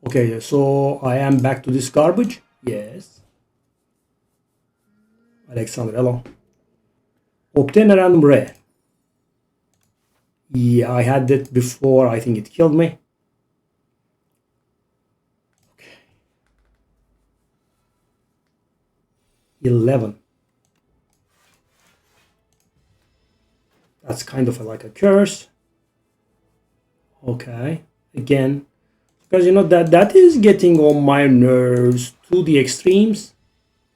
Okay, so I am back to this garbage. Yes. Alexander, hello. Obtain a random rare. Yeah, I had that before. I think it killed me. Okay. 11. That's kind of like a curse. Okay. Again. Because you know that is getting on my nerves to the extremes.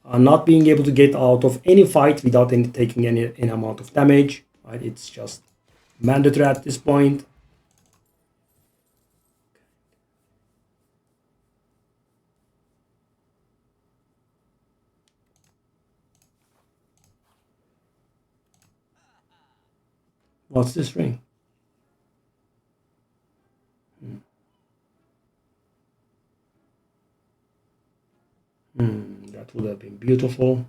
Not being able to get out of any fight without taking any amount of damage. Right? It's just mandatory at this point. What's this ring? That would have been beautiful.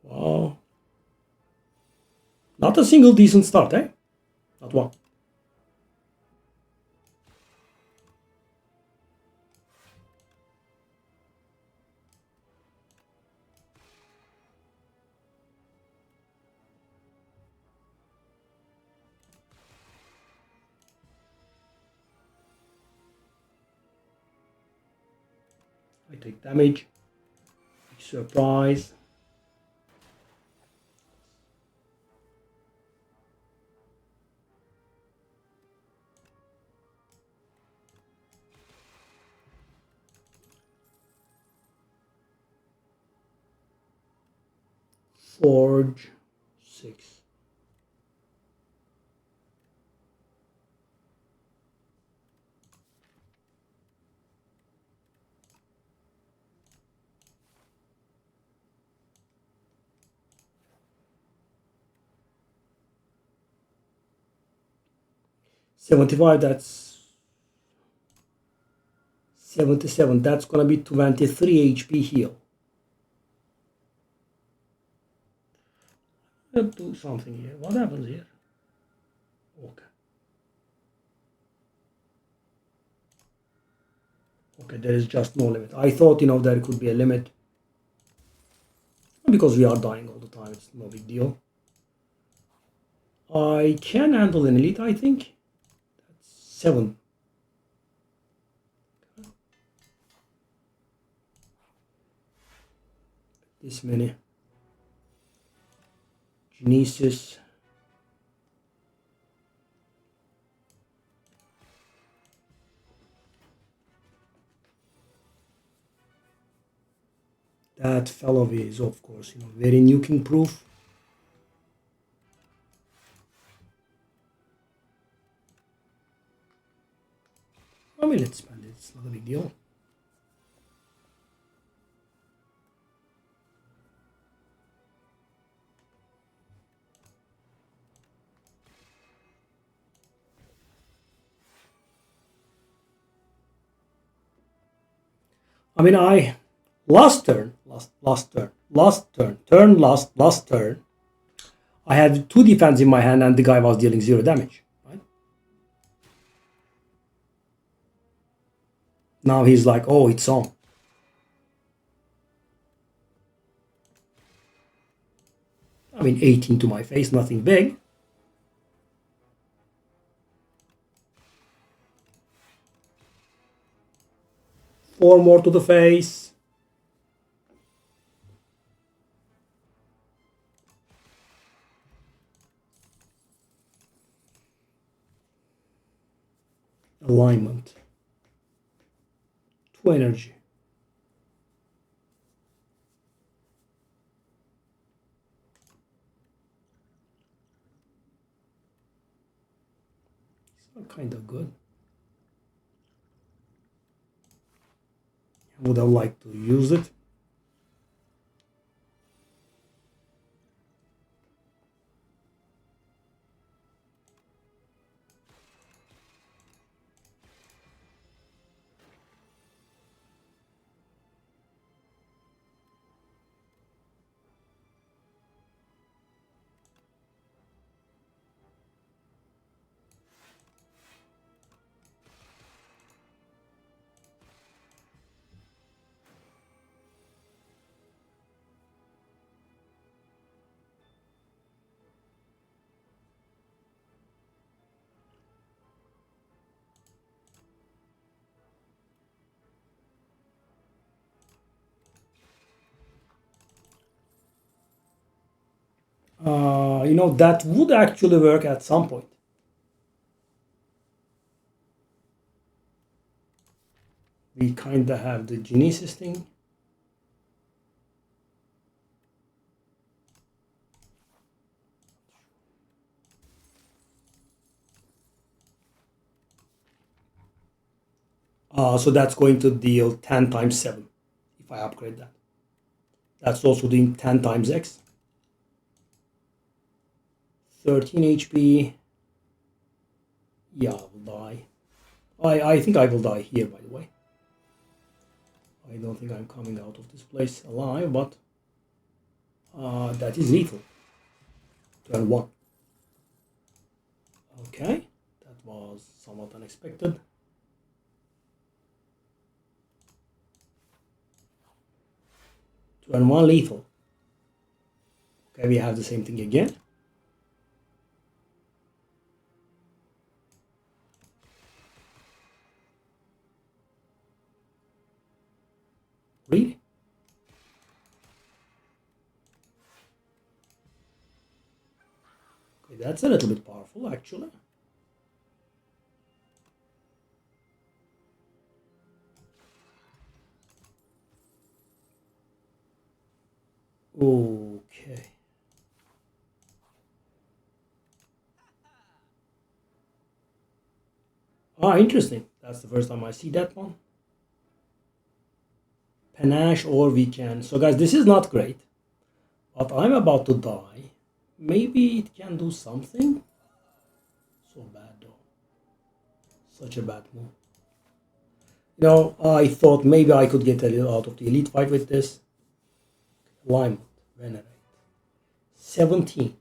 Wow. Not a single decent start, eh? Not one. I take damage. Surprise. Forge. 6. $75, that's 77. That's gonna be 23 HP heal. Let's do something here. What happens here? Okay. Okay, there is just no limit. I thought, there could be a limit. Because we are dying all the time, it's no big deal. I can handle an elite, I think. That's 7. This many. Genesis. That fellow is, of course, very nuking proof. I mean, let's spend it. It's not a big deal. I mean, last turn, I had 2 defense in my hand and the guy was dealing 0 damage. Right? Now he's like, oh, it's on. I mean, 18 to my face, nothing big. Four more to the face. Alignment. 2 energy. It's kind of good. I would have liked to use it. That would actually work at some point. We kind of have the Genesis thing. So that's going to deal 10 times 7 if I upgrade that. That's also doing 10 times X. 13 HP. Yeah, I will die. I think I will die here, by the way. I don't think I'm coming out of this place alive, but that is lethal. Turn 1. Okay, that was somewhat unexpected. Turn 1 lethal. Okay, we have the same thing again. Really? Okay, that's a little bit powerful, actually. Okay. Interesting. That's the first time I see that one. Panache or weekend. So guys, this is not great, but I'm about to die. Maybe it can do something. So bad though. Such a bad move. I thought maybe I could get a little out of the elite fight with this. Alignment, venerate. 17.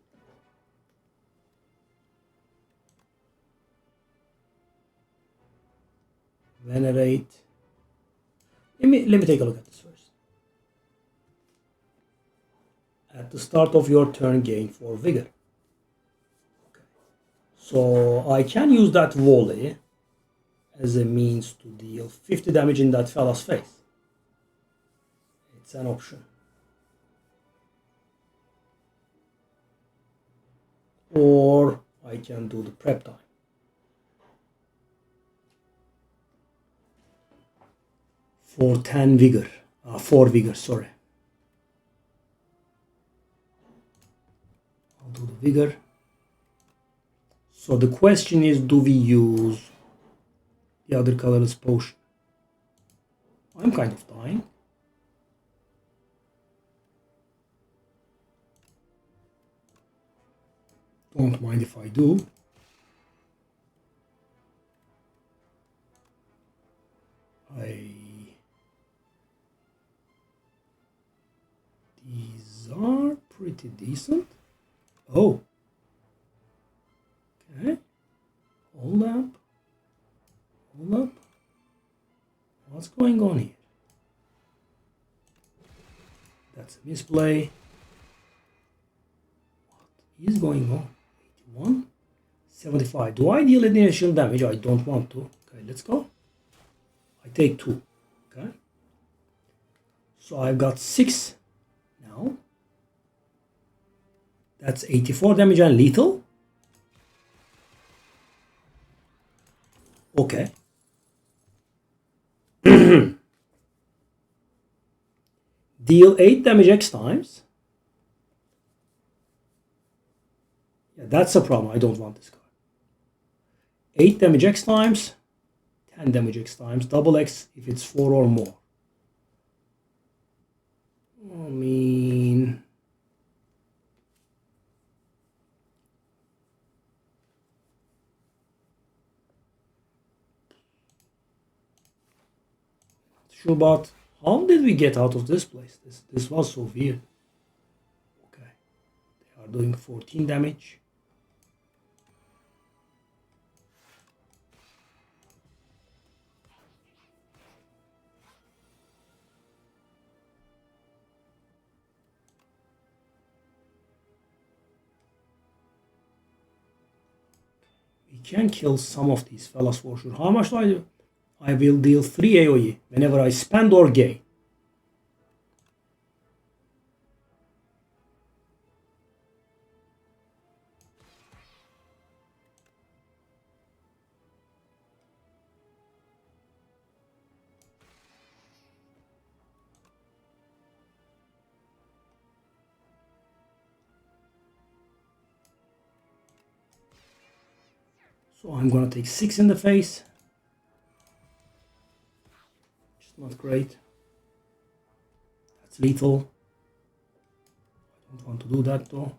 Venerate. Let me take a look at this first. At the start of your turn, gain 4 vigor. Okay. So I can use that volley as a means to deal 50 damage in that fella's face. It's an option. Or I can do the prep time. For 10 vigor. 4 vigor, sorry. I'll do the vigor. So the question is, do we use the other colorless potion? I'm kind of dying. Don't mind if I do. These are pretty decent. Oh. Okay. Hold up. Hold up. What's going on here? That's a misplay. What is going on? 81? 75. Do I deal any additional damage? I don't want to. Okay, let's go. I take 2. Okay. So I've got 6 now. That's 84 damage and lethal. Okay. Deal 8 damage X times. Yeah, that's a problem. I don't want this card. 8 damage X times. 10 damage X times. Double X if it's 4 or more. I mean... Sure, but how did we get out of this place? This was so weird. Okay. They are doing 14 damage. We can kill some of these fellas for sure. How much do I do? I will deal 3 AoE whenever I spend or gain. So I'm gonna take 6 in the face. Which is not great. That's lethal. I don't want to do that though.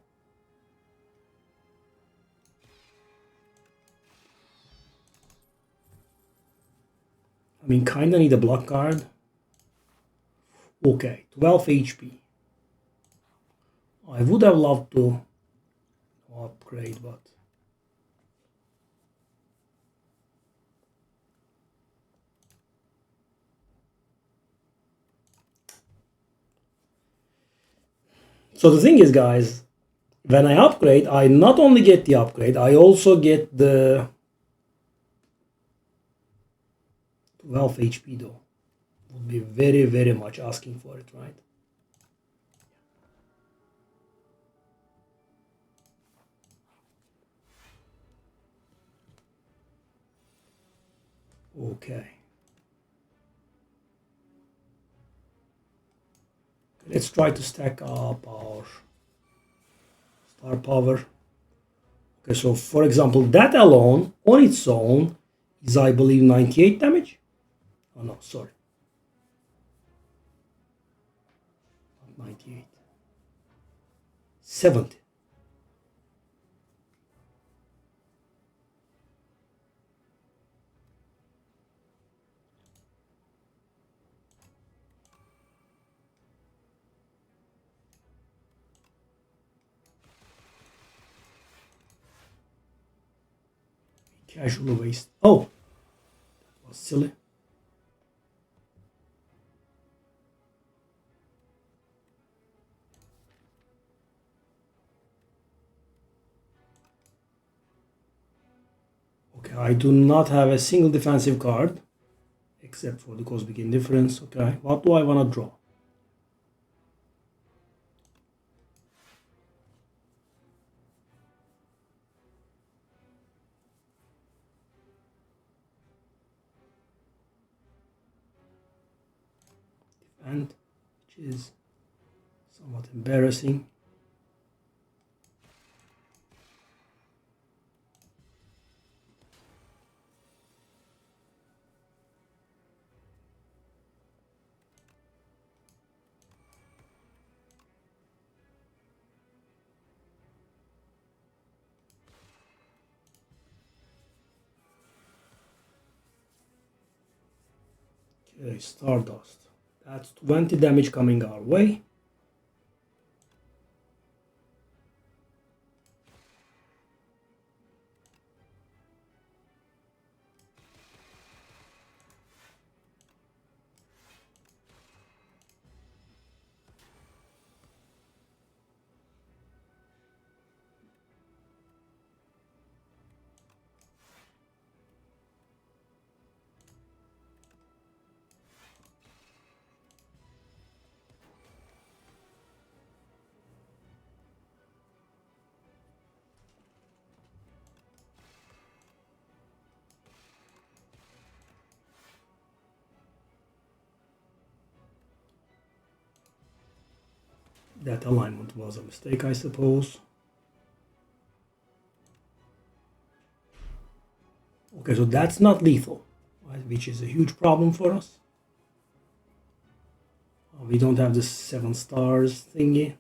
I mean, kinda need a block card. Okay, 12 HP. I would have loved to upgrade, but so the thing is, guys, when I upgrade, I not only get the upgrade, I also get the 12 HP though. Would be very, very much asking for it, right? Okay. Let's try to stack up our star power. Okay, so for example, that alone, on its own, is I believe 98 damage. Oh no, sorry. Not 98. 70. Casual waste. Oh, that was silly. Okay, I do not have a single defensive card except for the Cosmic Indifference. Okay, what do I want to draw? Defend, which is somewhat embarrassing. Okay, Stardust. That's 20 damage coming our way. That alignment was a mistake, I suppose. Okay, so that's not lethal, right? Which is a huge problem for us. We don't have the 7 stars thingy.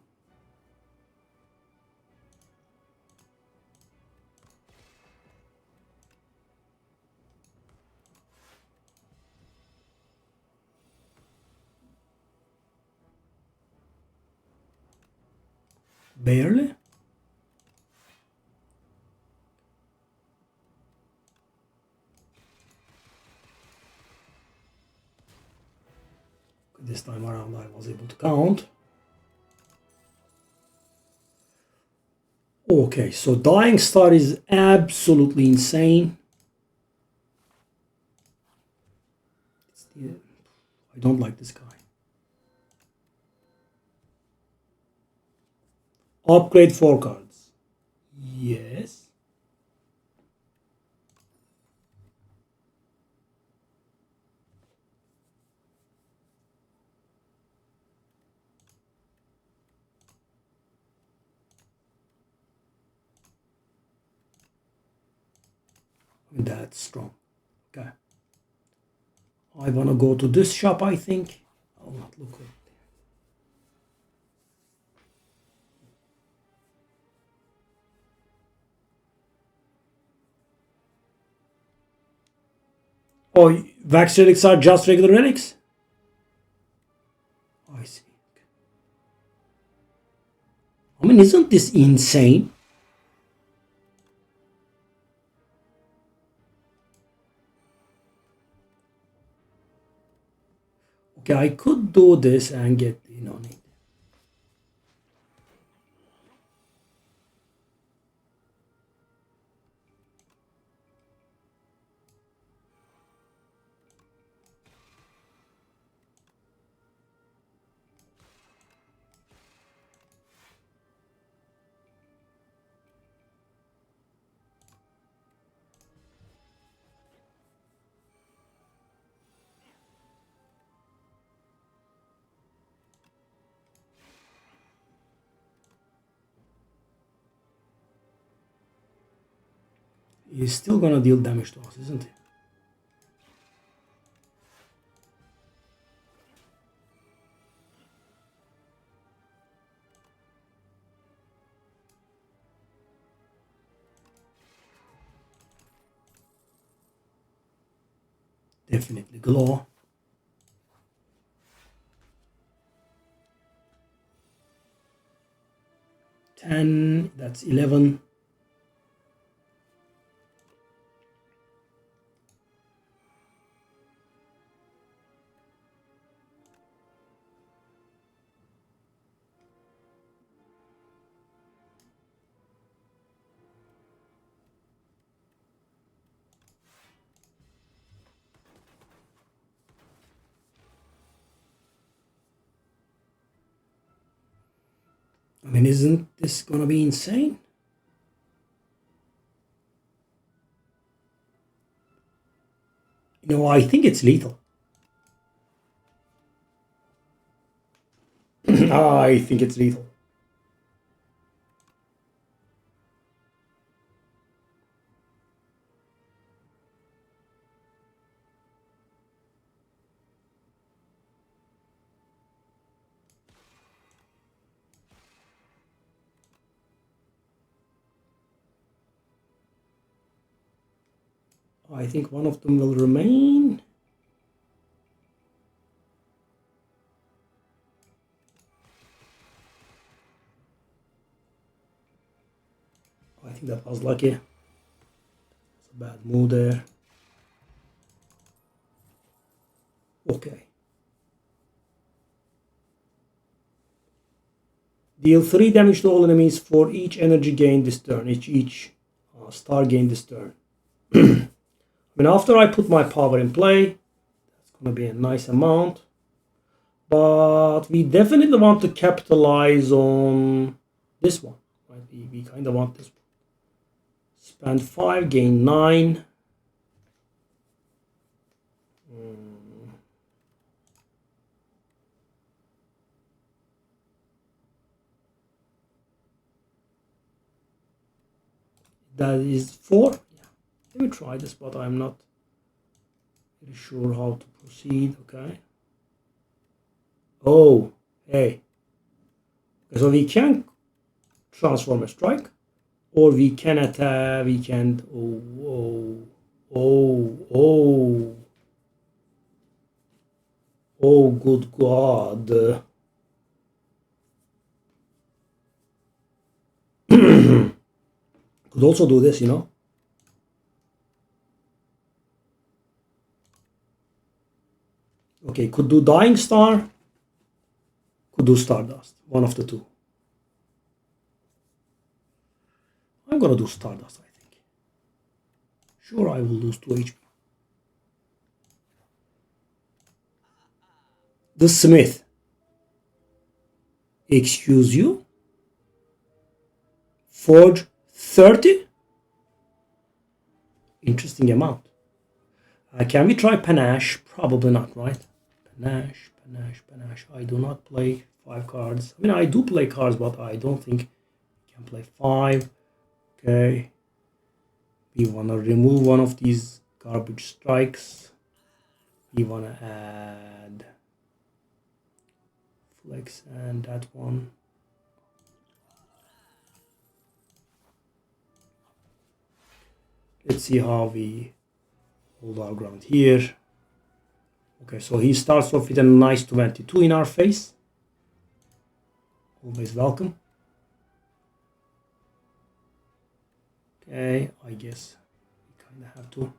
Barely. This time around I was able to count. Okay, so Dying Star is absolutely insane. I don't like this guy. Upgrade 4 cards. Yes. That's strong. Okay. I want to go to this shop, I think. I'll not look at it. Oh, wax relics are just regular relics? I see. I mean, isn't this insane? Okay, I could do this and get in on it. He's still gonna deal damage to us, isn't he? Definitely glow. 10, that's 11. I mean, isn't this gonna be insane? I think it's lethal. I think it's lethal. I think one of them will remain. I think that was lucky. It's a bad move there. Okay. Deal 3 damage to all enemies for each energy gained this turn. Each star gained this turn. I mean, after I put my power in play, that's going to be a nice amount. But we definitely want to capitalize on this one. Right? We kind of want this one. Spend 5, gain 9. That is 4. Yeah. Let me try this, but I'm not really sure how to proceed. Okay. Oh, hey. So we can transform a strike, or we can attack. We can. Oh, good God. Could also do this, Okay, could do Dying Star. Could do Stardust. One of the two. I'm gonna do Stardust, I think. Sure, I will lose 2 HP. The Smith. Excuse you? Forge 30? Interesting amount. Can we try Panache? Probably not, right? Panache. I do not play 5 cards. I mean, I do play cards, but I don't think I can play 5. Okay. We want to remove one of these garbage strikes. We want to add flex and that one. Let's see how we hold our ground here. Okay, so he starts off with a nice 22 in our face. Always welcome. Okay, I guess we kind of have to.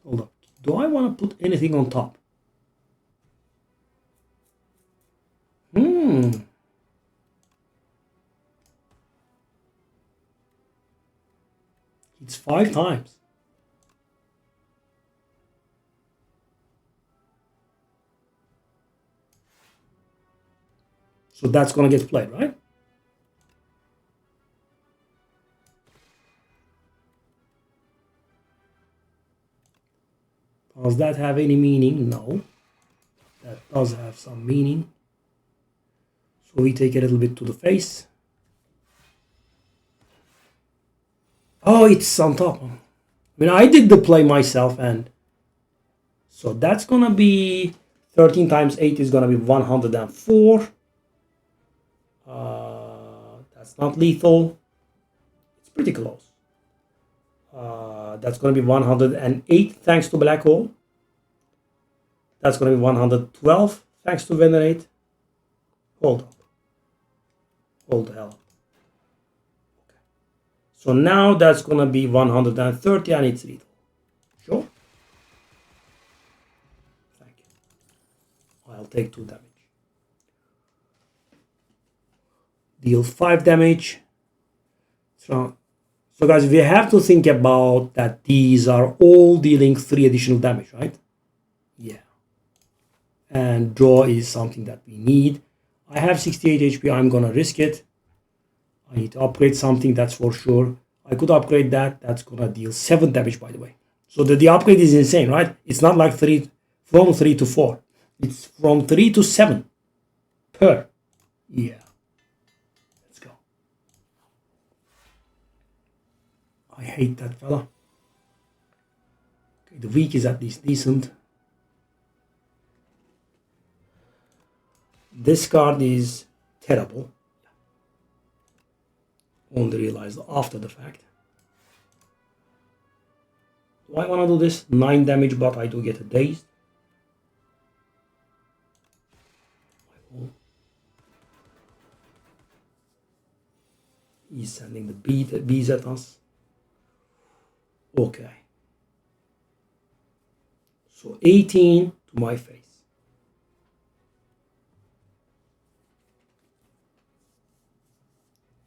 Hold up. Do I want to put anything on top? It's 5 times. So that's going to get played, right? Does that have any meaning? No. That does have some meaning. So we take a little bit to the face. Oh, it's on top. I mean, I did the play myself, and so that's going to be 13 times 8 is going to be 104. That's not lethal. It's pretty close. That's going to be 108 thanks to Black Hole. That's going to be 112 thanks to Venerate. Hold up. Hold the hell up. Okay. So now that's going to be 130 and it's lethal. Sure? Thank you. I'll take 2 damage. Deal 5 damage. So guys, we have to think about that these are all dealing 3 additional damage, right? Yeah. And draw is something that we need. I have 68 HP, I'm gonna risk it. I need to upgrade something, that's for sure. I could upgrade that, that's gonna deal 7 damage, by the way. So the upgrade is insane, right? It's not like from 3 to 4. It's from 3 to 7 per. Yeah. Let's go. I hate that fella. Okay, the weak is at least decent. This card is terrible. Only realized after the fact. Do I want to do this? 9 damage, but I do get a dazed. He's sending the bees at us. Okay. So 18 to my face.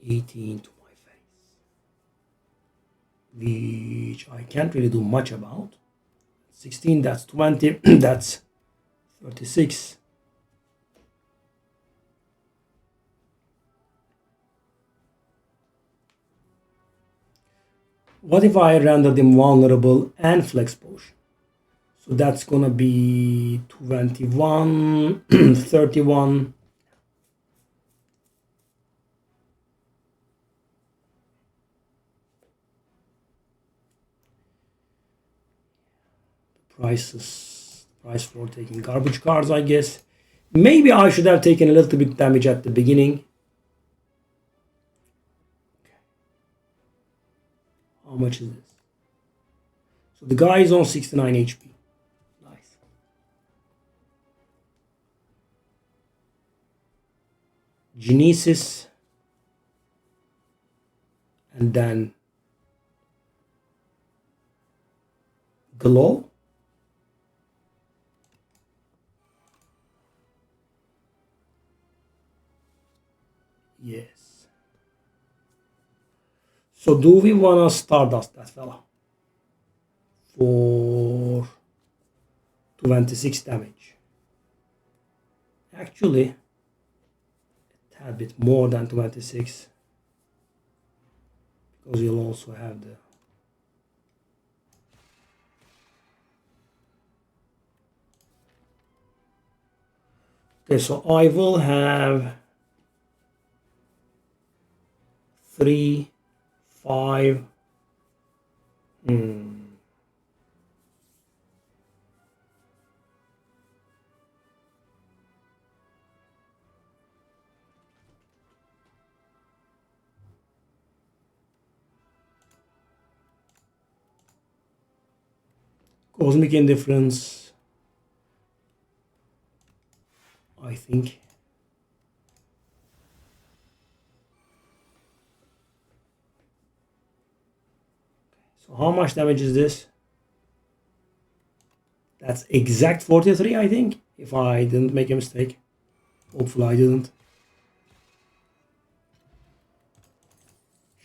18 to my face. Which I can't really do much about. 16, that's 20, that's 36. What if I render them vulnerable and flex potion? So that's gonna be 21, 31. Price for taking garbage cards, I guess. Maybe I should have taken a little bit damage at the beginning. Okay. How much is this? So the guy is on 69 HP. Nice. Genesis. And then Glow. Yes. So do we want to Stardust that fella for 26 damage? Actually, tad bit more than 26 because you'll also have the okay, so I will have 3, 5. Cosmic Indifference, I think. So how much damage is this? That's exact 43, I think, if I didn't make a mistake. Hopefully I didn't.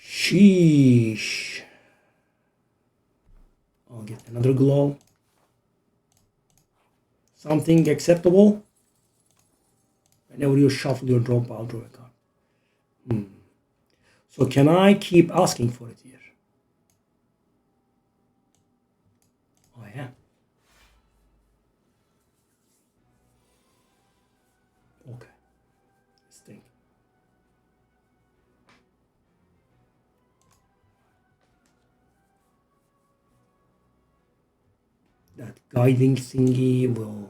Sheesh. I'll get another glow. Something acceptable. Whenever you shuffle your drop, I'll draw a card. So can I keep asking for it here? I am. Okay. Let's think. That guiding thingy will...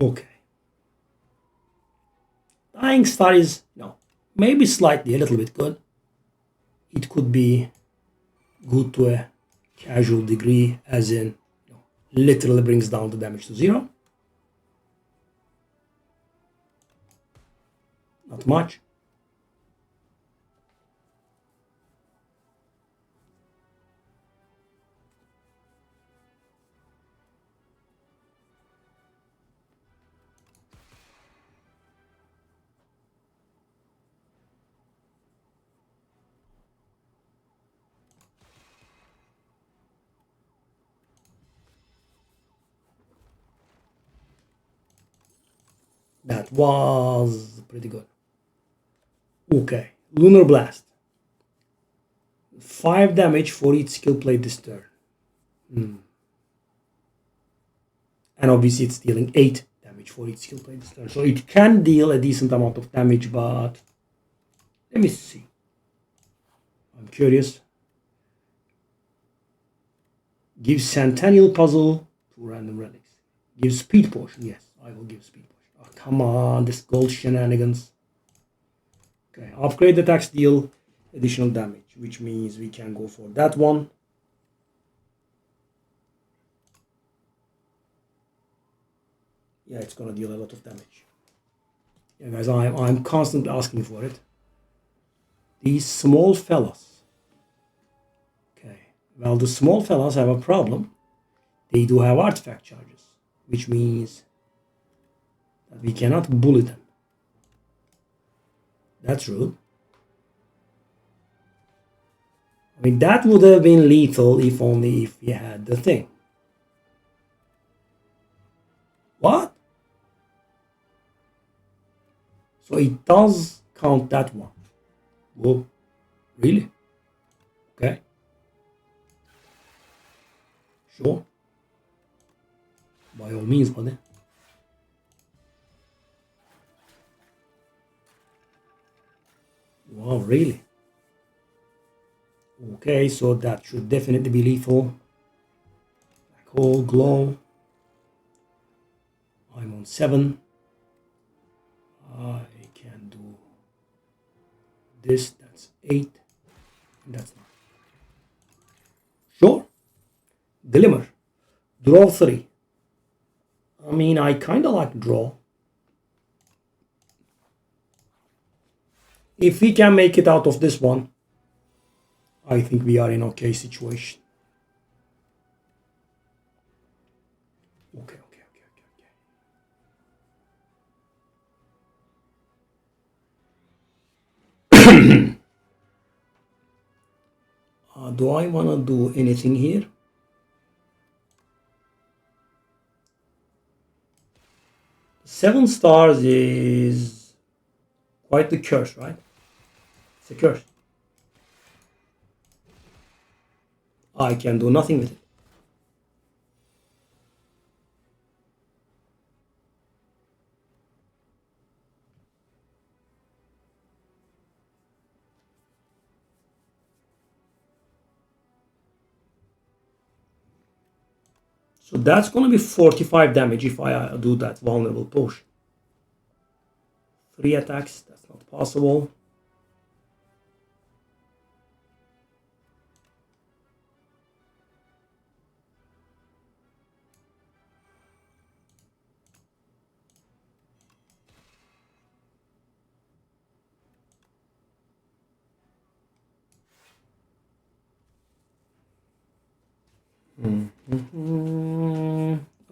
Okay. Dying Star is, maybe slightly, a little bit good. It could be good to a casual degree, as in, literally brings down the damage to 0. Not much. That was pretty good. Okay, Lunar Blast. 5 damage for each skill played this turn. And obviously it's dealing 8 damage for each skill played this turn. So it can deal a decent amount of damage, but let me see. I'm curious. Give Centennial Puzzle to random relics. Give Speed Potion. Yes, I will give Speed Potion. Oh, come on, this gold shenanigans. Okay, upgrade attacks deal additional damage, which means we can go for that one. Yeah, it's gonna deal a lot of damage. Yeah, guys, I'm constantly asking for it. These small fellas. Okay, well, the small fellas have a problem. They do have artifact charges, which means that we cannot bully them. That's rude. I mean, that would have been lethal if only if we had the thing. What? So it does count that one. Whoa, really? Okay. Sure. By all means, buddy. Wow, really? Okay, so that should definitely be lethal. Black hole, glow. I'm on 7. I can do this. That's 8. And that's 9. Sure. Glimmer. Draw 3. I mean, I kind of like draw. If we can make it out of this one, I think we are in okay situation. Okay. Do I want to do anything here? Seven stars is quite the curse, right? It's a curse. I can do nothing with it. So that's going to be 45 damage if I do that vulnerable potion. 3 attacks, that's not possible.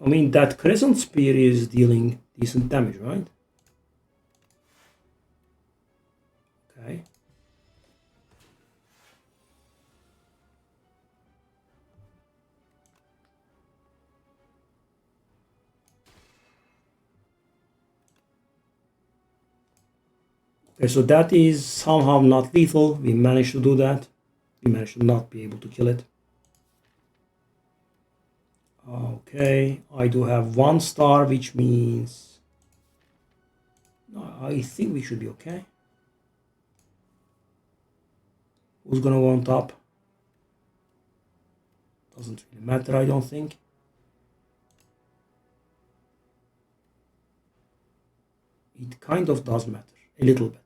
I mean, that Crescent Spear is dealing decent damage, right? Okay. Okay, so that is somehow not lethal. We managed to do that. We managed to not be able to kill it. Okay, I do have 1 star, which means I think we should be okay. Who's gonna go on top? Doesn't really matter, I don't think. It kind of does matter, a little bit.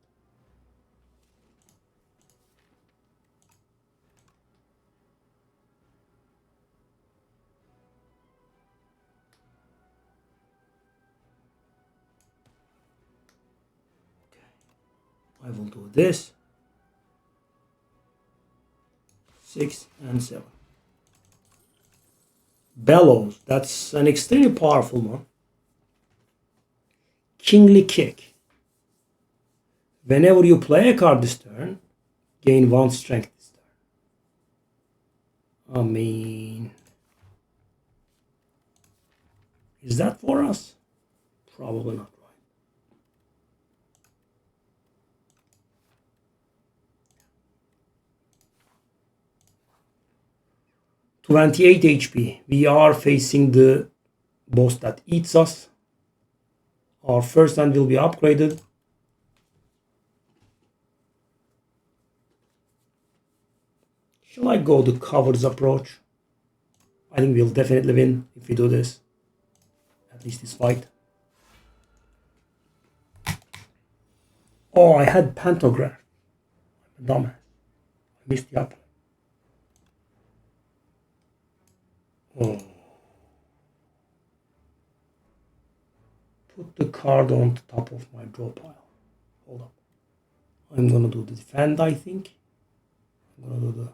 I will do this. 6 and 7. Bellows, that's an extremely powerful one. Kingly Kick. Whenever you play a card this turn, gain 1 strength this turn. I mean, is that for us? Probably not, right? 28 HP. We are facing the boss that eats us. Our first hand will be upgraded. Shall I go the covers approach? I think we'll definitely win if we do this. At least this fight. Oh, I had Pantograph. I'm a dumbass. I missed the up. Oh. Put the card on the top of my draw pile. Hold up. I'm gonna do the defend, I think. I'm gonna do the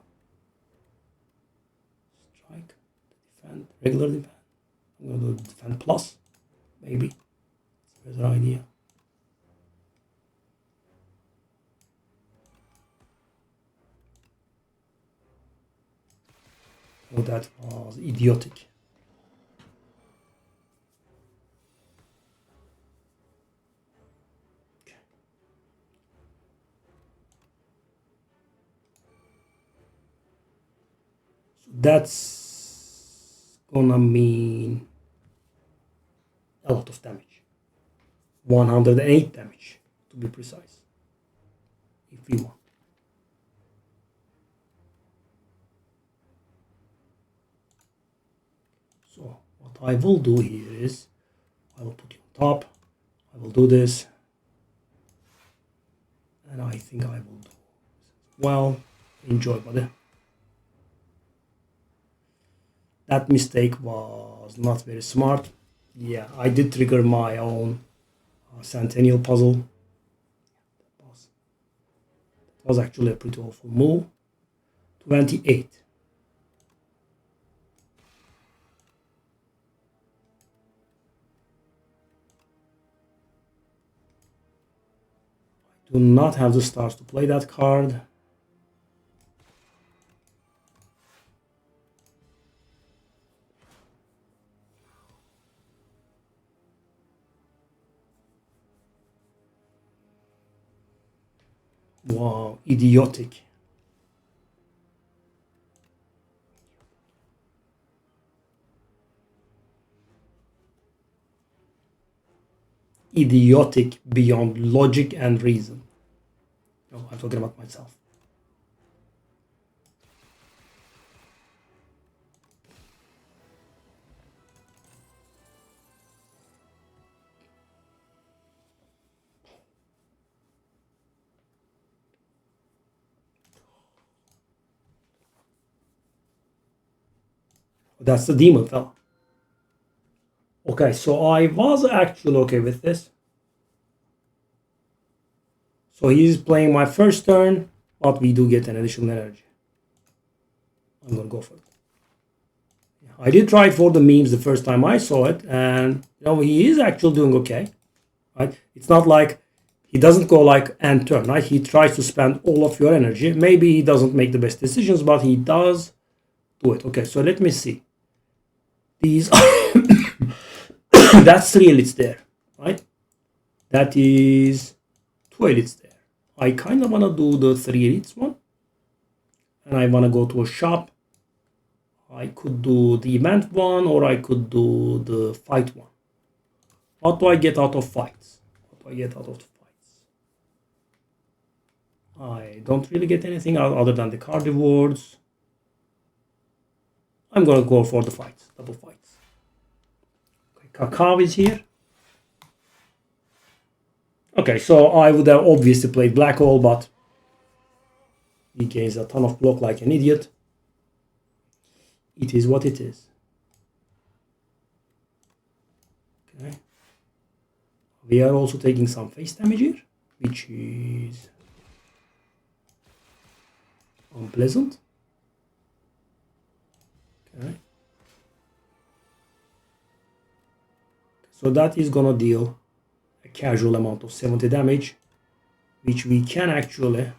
strike, the defend, regular defend. I'm gonna do the defend plus, maybe. It's a better idea. Oh, that was idiotic. Okay. So that's gonna mean a lot of damage. 108 damage, to be precise. If we want. So what I will do here is I will put you on top. I will do this. And I think I will do well. Enjoy, buddy. That mistake was not very smart. Yeah, I did trigger my own Centennial puzzle. That was actually a pretty awful move. 28. Do not have the stars to play that card. Wow, idiotic. Idiotic beyond logic and reason. Oh, I'm talking about myself. That's the demon fella. Okay, so I was actually okay with this. So he's playing my first turn, but we do get an additional energy. I'm gonna go for it. I did try it for the memes the first time I saw it, and he is actually doing okay. Right? It's not like he doesn't go like end turn, right? He tries to spend all of your energy. Maybe he doesn't make the best decisions, but he does do it. Okay, so let me see. These that's 3 elites there, right? That is 2 elites there. I kind of want to do the 3 elites one, and I want to go to a shop. I could do the event one, or I could do the fight one. What do I get out of fights? What do I get out of fights? I don't really get anything other than the card rewards. I'm gonna go for the fights, double fights. Okay, Kakao is here. Okay, so I would have obviously played Black Hole, but he gains a ton of block like an idiot. It is what it is. Okay. We are also taking some face damage here, which is unpleasant. Okay. So that is gonna deal a casual amount of 70 damage, which we can actually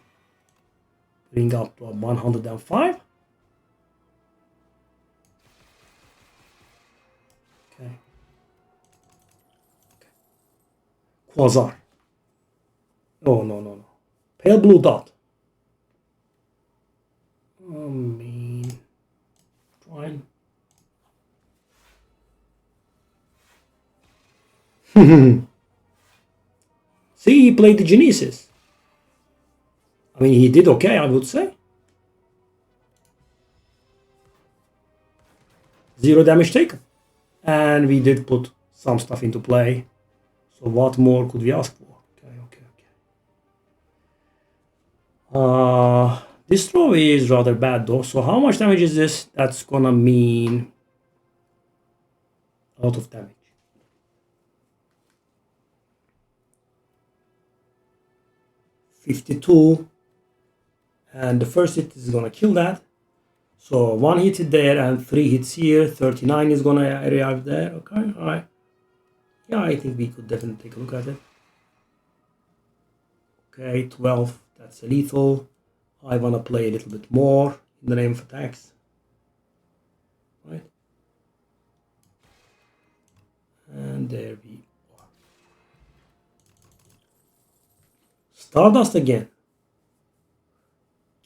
bring up to 105. Okay. Quasar. Oh, no. Pale blue dot. Oh, man. Fine. See, he played the Genesis. I mean, he did okay, I would say. 0 damage taken. And we did put some stuff into play. So what more could we ask for? Okay. This throw is rather bad though. So how much damage is this? That's gonna mean a lot of damage. 52. And the first hit is gonna kill that. So 1 hit there and 3 hits here. 39 is gonna arrive there. Okay, alright. Yeah, I think we could definitely take a look at it. Okay, 12. That's a lethal. I want to play a little bit more in the name of attacks. Right? And there we are. Stardust again.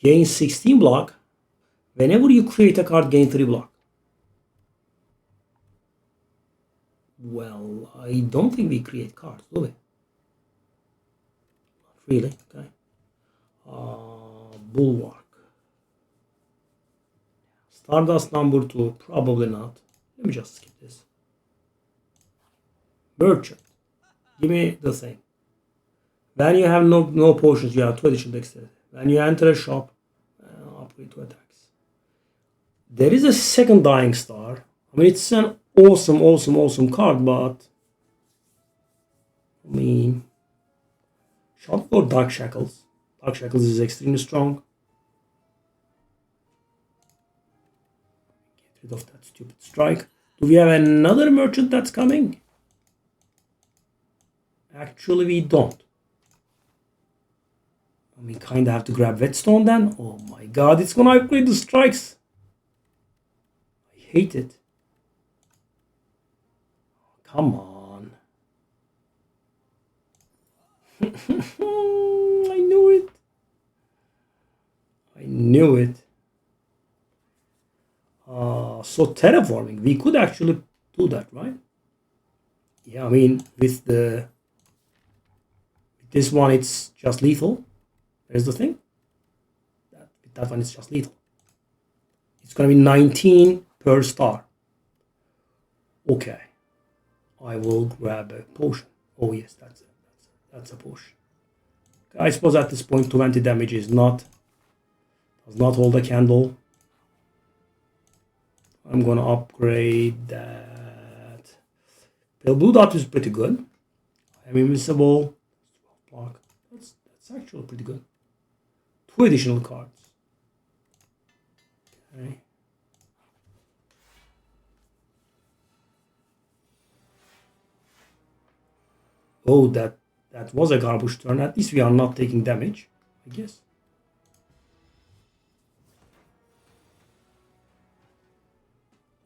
Gain 16 block. Whenever you create a card, gain 3 block. Well, I don't think we create cards, do we? Not really, okay. Bulwark. Stardust number 2, probably not. Let me just skip this. Merchant. Give me the same. When you have no potions, you have 2 additional dexterity. When you enter a shop, upgrade 2 attacks. There is a second Dying Star. I mean, it's an awesome card, but I mean, shop for Dark Shackles. Dark Shackles is extremely strong. Get rid of that stupid strike. Do we have another merchant that's coming? Actually, we don't. We kind of have to grab Whetstone then. Oh my god, it's gonna upgrade the strikes. I hate it. Come on. I knew it. I knew it. So terraforming, we could actually do that, right? Yeah, I mean, with this one, it's just lethal. There's the thing. That one is just lethal. It's gonna be 19 per star. Okay, I will grab a potion. Oh yes, that's a potion. I suppose at this point 20 damage does not hold a candle. I'm gonna upgrade that. The blue dot is pretty good. I'm invincible. Block. That's actually pretty good. 2 additional cards. Okay. Oh, that was a garbage turn. At least we are not taking damage, I guess.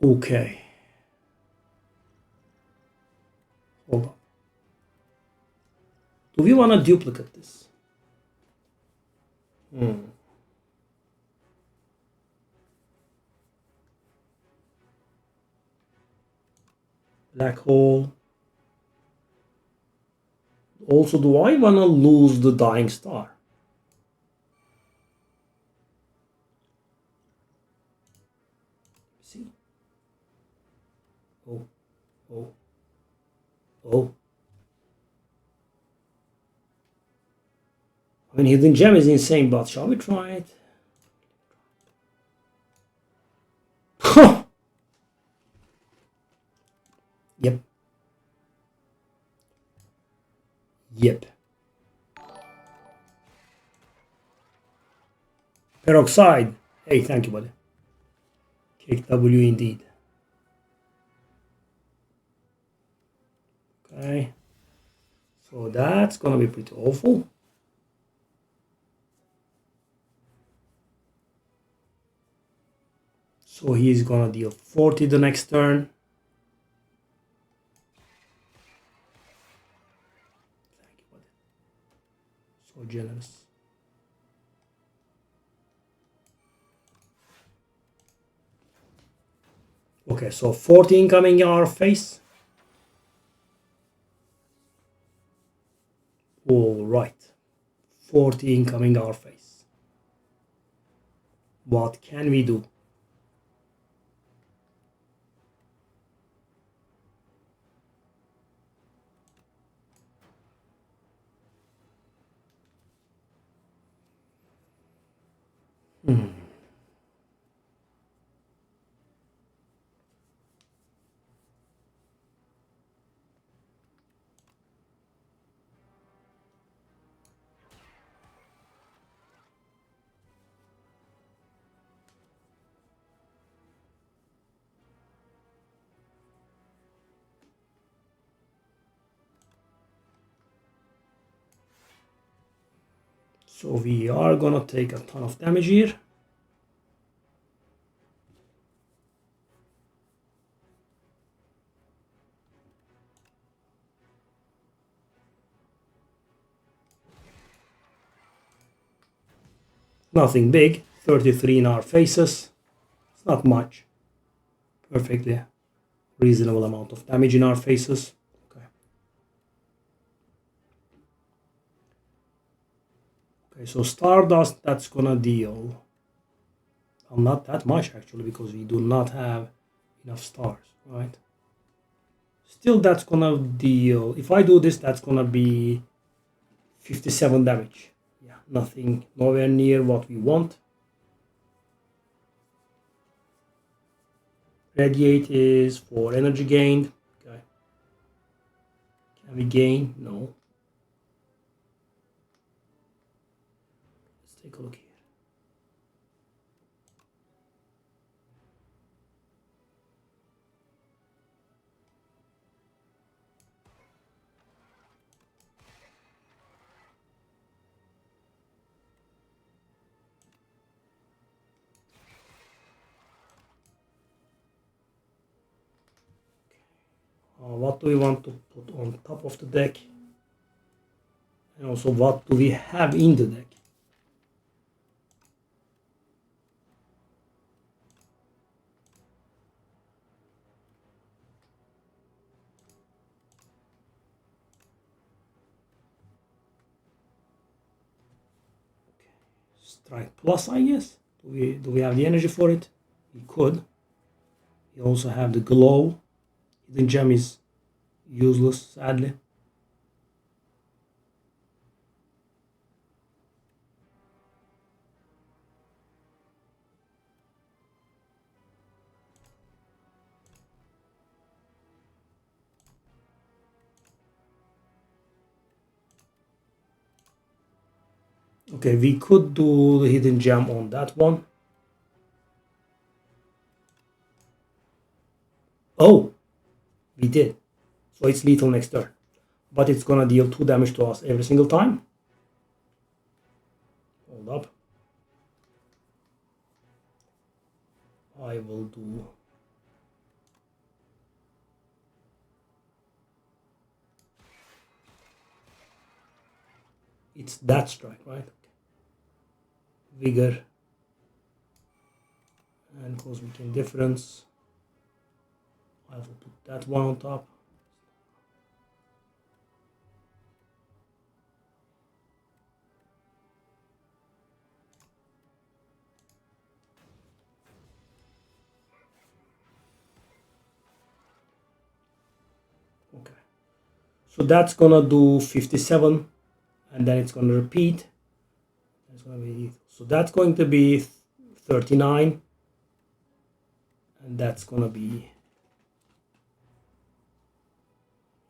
Okay. Hold on. Do we want to duplicate this? Black hole. Also, do I want to lose the dying star? See? Oh, oh, oh. I mean, hidden gem is insane, but shall we try it? Yep. Yep. Peroxide. Hey, thank you, buddy. Kick W indeed. Okay. So that's gonna be pretty awful. So he's gonna deal 40 the next turn. Thank you, buddy. So generous. Okay, so 40 incoming in our face. All right. 40 incoming our face. What can we do? So we are gonna take a ton of damage here. Nothing big. 33 in our faces. It's not much. Perfectly reasonable amount of damage in our faces. Okay. Okay, so Stardust, that's gonna deal. Well, not that much actually, because we do not have enough stars, right? Still, that's gonna deal. If I do this, that's gonna be 57 damage. Yeah, nothing, nowhere near what we want. Radiate is for energy gained. Okay. Can we gain? No. Let's take a look here. what do we want to put on top of the deck? And also, what do we have in the deck? Strike plus, I guess. Do we have the energy for it? We could. We also have the glow. Hidden gem is useless, sadly. Okay, we could do the hidden gem on that one. Oh, we did. So it's lethal next turn. But it's gonna deal 2 damage to us every single time. Hold up. I will do... It's that strike, right? Vigor. And cosmic indifference. I will put that one on top. Okay. So that's gonna do 57, and then it's gonna repeat. It's gonna be, so that's going to be 39, and that's gonna be...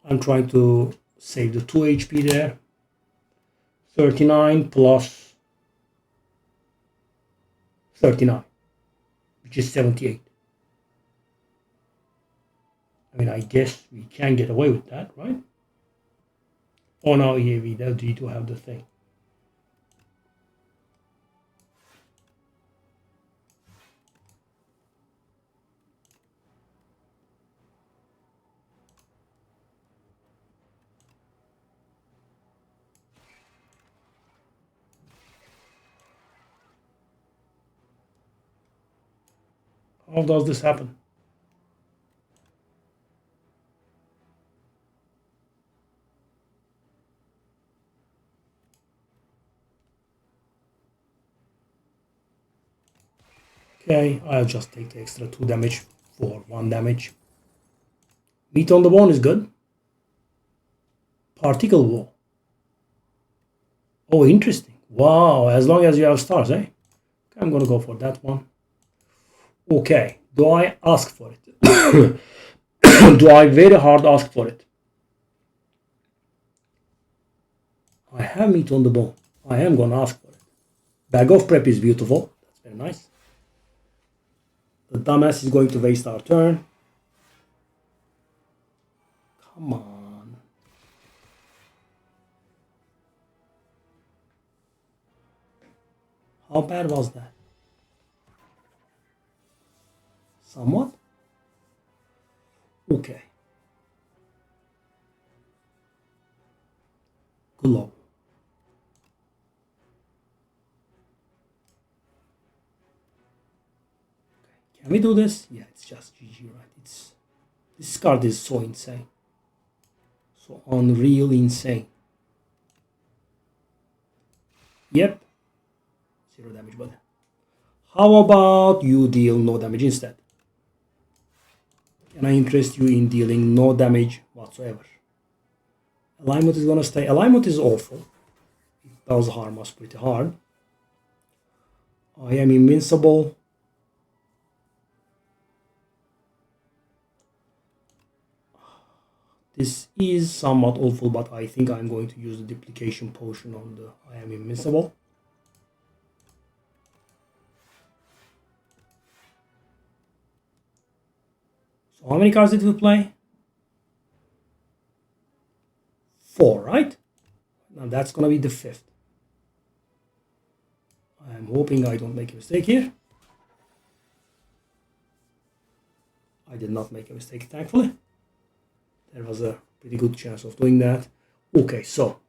I'm trying to save the 2 HP there. 39 plus 39, which is 78. I mean, I guess we can get away with that, right? Oh no, yeah, we need to have the thing. How does this happen? Okay, I'll just take the extra 2 damage for 1 damage. Meat on the bone is good. Particle wall. Oh, interesting. Wow, as long as you have stars, eh? Okay, I'm gonna go for that one. Okay, do I ask for it? Do I very hard ask for it? I have meat on the bone. I am gonna ask for it. Bag of prep is beautiful. That's very nice. The dumbass is going to waste our turn. Come on. How bad was that? Somewhat? Okay. Glow. Can we do this? Yeah, it's just GG, right? This card is so insane. So unreal insane. Yep. 0 damage, but how about you deal no damage instead? Can I interest you in dealing no damage whatsoever? Alignment is gonna stay. Alignment is awful. It does harm us pretty hard. I am invincible. This is somewhat awful, but I think I'm going to use the duplication potion on the I am invincible. So how many cards did we play? 4, right? Now that's gonna be the 5th. I'm hoping I don't make a mistake here. I did not make a mistake, thankfully. There was a pretty good chance of doing that. Okay, so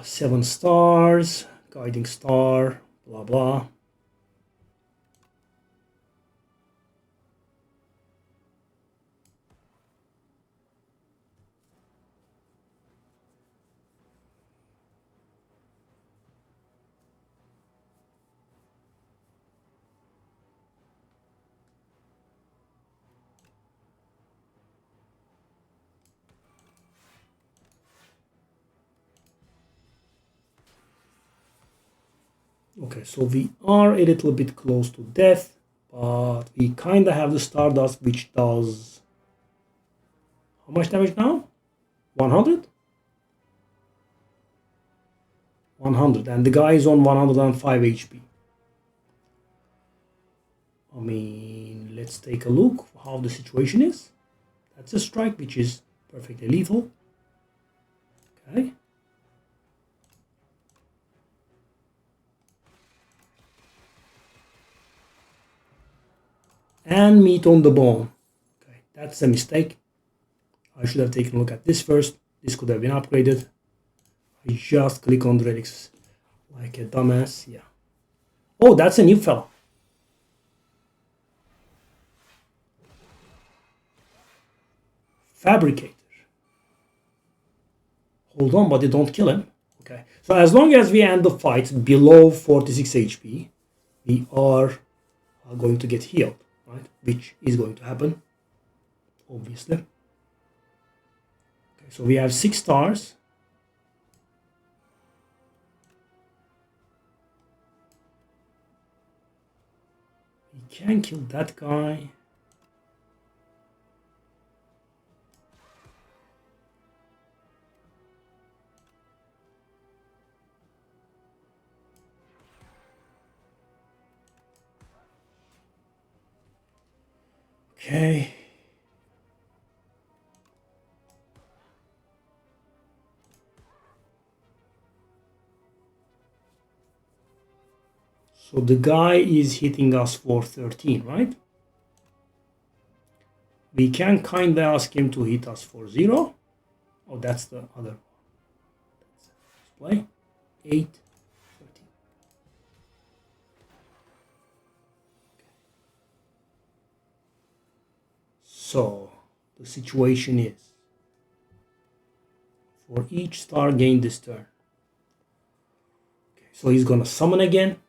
7 stars, guiding star, blah blah. Okay, so we are a little bit close to death, but we kind of have the Stardust, which does how much damage now? 100? 100, and the guy is on 105 HP. I mean, let's take a look how the situation is. That's a strike, which is perfectly lethal. Okay. And meat on the bone. Okay, that's a mistake. I should have taken a look at this first. This could have been upgraded. I just click on the relics like a dumbass. Yeah. Oh, that's a new fella. Fabricator. Hold on, but you don't kill him. Okay. So as long as we end the fight below 46 HP, we are going to get healed, right? Which is going to happen, obviously. Okay, so we have 6 stars. We can kill that guy. Okay. So the guy is hitting us for 13, right? We can kind of ask him to hit us for 0. Oh, that's the other one. Let's play. 8, 13. So the situation is, for each star gained this turn. Okay, so he's gonna summon again.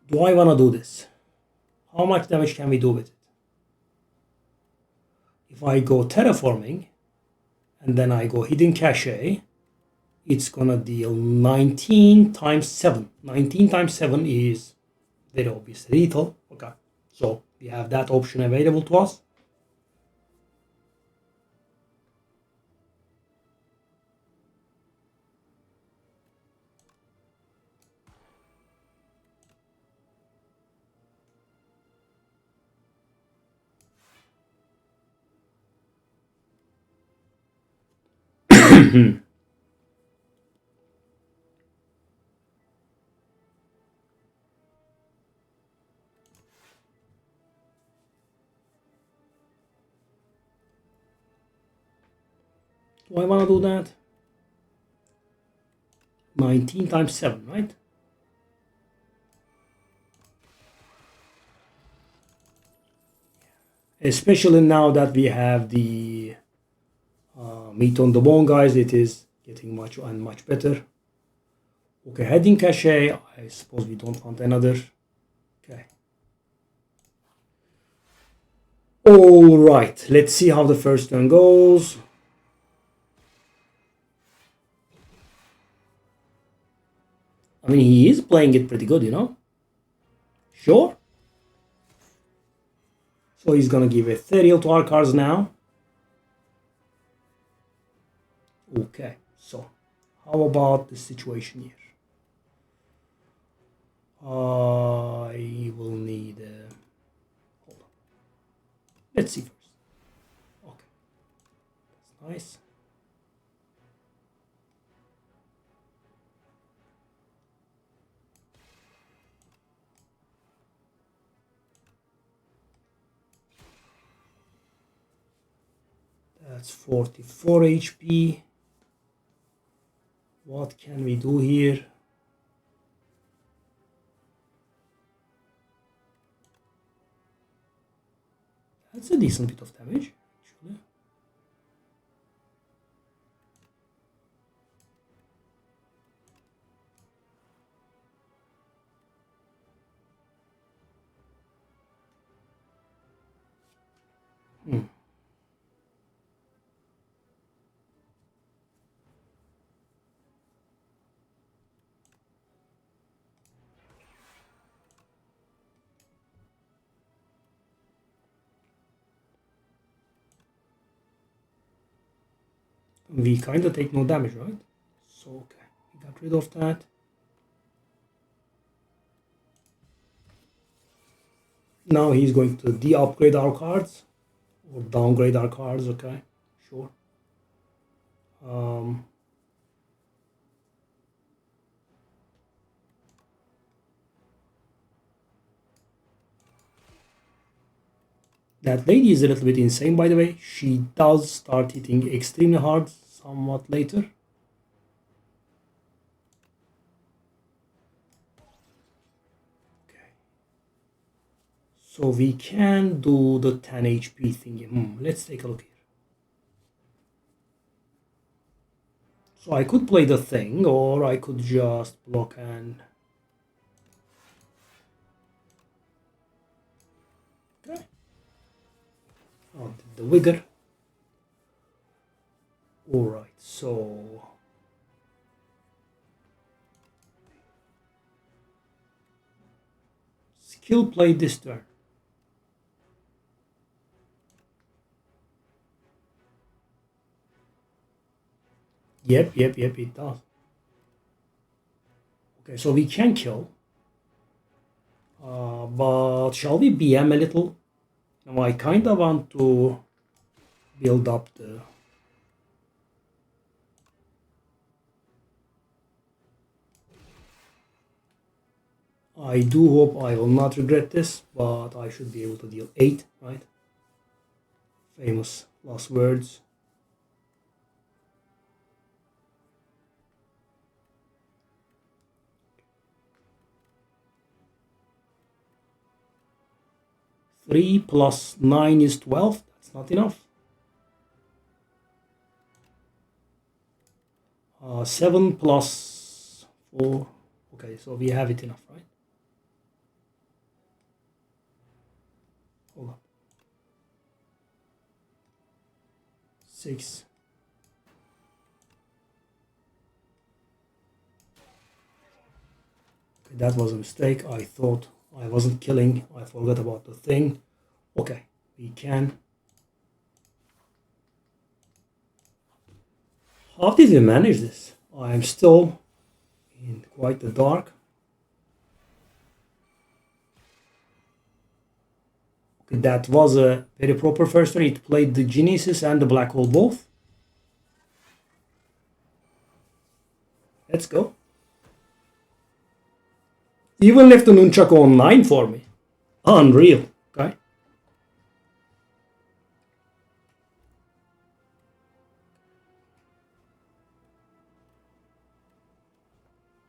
Do I wanna do this? How much damage can we do with it? If I go terraforming and then I go hidden cache, it's gonna deal 19 times 7. 19 times 7 is very obviously lethal. Okay, so we have that option available to us. Do I want to do that? 19 times 7, right? Especially now that we have the meat on the bone, guys, it is getting much and much better. Okay, heading cache. I suppose we don't want another. Okay. All right, let's see how the first turn goes. I mean, he is playing it pretty good, you know? Sure. So he's gonna give Ethereal to our cards now. Okay, so how about the situation here? I will need... hold on. Let's see first. Okay, that's nice. That's 44 HP. What can we do here? That's a decent bit of damage, actually. We kind of take no damage, right? So, okay, we got rid of that. Now he's going to de-upgrade our cards or downgrade our cards, okay, sure. That lady is a little bit insane, by the way. She does start hitting extremely hard somewhat later. Okay. So we can do the 10 HP thingy. Let's take a look here. So I could play the thing, or I could just block and... Okay. Oh, the Wigger. Alright, so... Skill play this turn. Yep, it does. Okay, so we can kill. But shall we BM a little? Now I kind of want to build up the... I do hope I will not regret this, but I should be able to deal 8, right? Famous last words. Three plus 9 is 12. That's not enough. 7 plus 4. Okay, so we have it enough, right? Hold on. 6. Okay, that was a mistake. I thought I wasn't killing. I forgot about the thing. Okay, we can. How did we manage this? I am still in quite the dark. Okay, that was a very proper first turn. It played the Genesis and the Black Hole both. Let's go. Even left the Nunchaku on 9 for me. Unreal. Okay.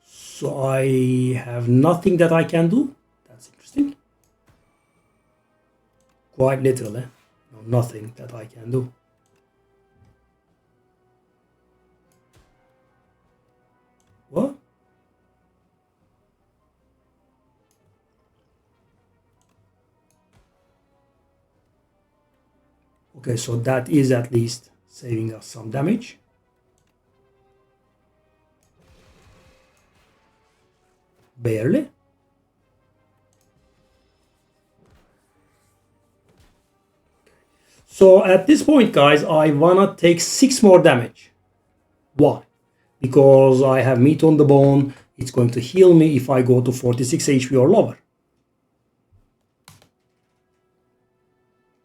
So I have nothing that I can do. That's interesting. Quite literally. No, nothing that I can do. What? Okay, so that is at least saving us some damage. Barely. So at this point, guys, I wanna take 6 more damage. Why? Because I have meat on the bone. It's going to heal me if I go to 46 HP or lower.